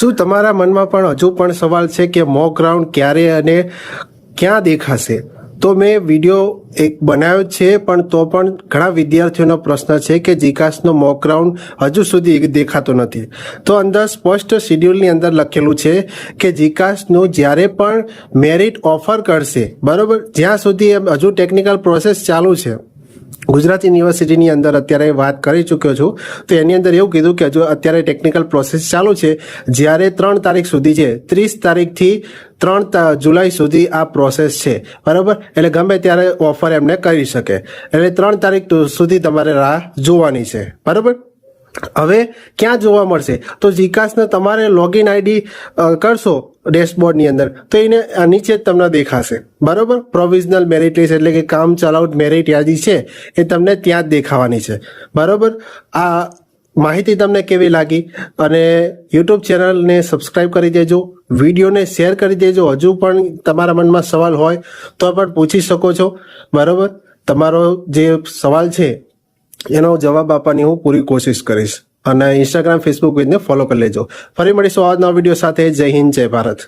શું તમારા મનમાં પણ હજુ પણ સવાલ છે કે મોક રાઉન્ડ ક્યારે અને ક્યાં દેખાશે? તો મેં વિડીયો એક બનાવ્યો છે, પણ તો પણ ઘણા વિદ્યાર્થીઓનો પ્રશ્ન છે કે જીકાસનો મોક રાઉન્ડ હજુ સુધી દેખાતો નથી. તો અંદર સ્પષ્ટ શિડ્યુલની અંદર લખેલું છે કે જીકાસનું જ્યારે પણ મેરિટ ઓફર કરશે, બરાબર, જ્યાં સુધી હજુ ટેકનિકલ પ્રોસેસ ચાલુ છે. ગુજરાત યુનિવર્સિટીની અંદર અત્યારે વાત કરી ચૂક્યો છું, તો એની અંદર એવું કીધું કે હજુ અત્યારે ટેકનિકલ પ્રોસેસ ચાલુ છે. જ્યારે 3 તારીખ સુધી છે, 30 તારીખથી 3 જુલાઈ સુધી આ પ્રોસેસ છે, બરાબર. એટલે ગમે ત્યારે ઓફર એમને કરી શકે. એટલે 3 તારીખ સુધી તમારે રાહ જોવાની છે, બરાબર. હવે ક્યાં જોવા મળશે? તો જીકાસને તમારે લોગિન આઈડી કરશો ડેશબોર્ડની અંદર, તો એને નીચે જ તમને દેખાશે, બરાબર. પ્રોવિઝનલ મેરિટ લિસ્ટ એટલે કે કામ ચલાઉ મેરિટ યાદી છે એ તમને ત્યાં જ દેખાવાની છે, બરાબર. આ માહિતી તમને કેવી લાગી? અને યુટ્યુબ ચેનલને સબસ્ક્રાઈબ કરી દેજો, વિડીયોને શેર કરી દેજો. હજુ પણ તમારા મનમાં સવાલ હોય તો પણ પૂછી શકો છો, બરાબર. તમારો જે સવાલ છે એનો જવાબ આપવાની હું પૂરી કોશિશ કરીશ. અને ઇન્સ્ટાગ્રામ, ફેસબુક પેજને ફોલો કરી લેજો. ફરી મળીશું આજના વિડીયો સાથે. જય હિન્દ, જય ભારત.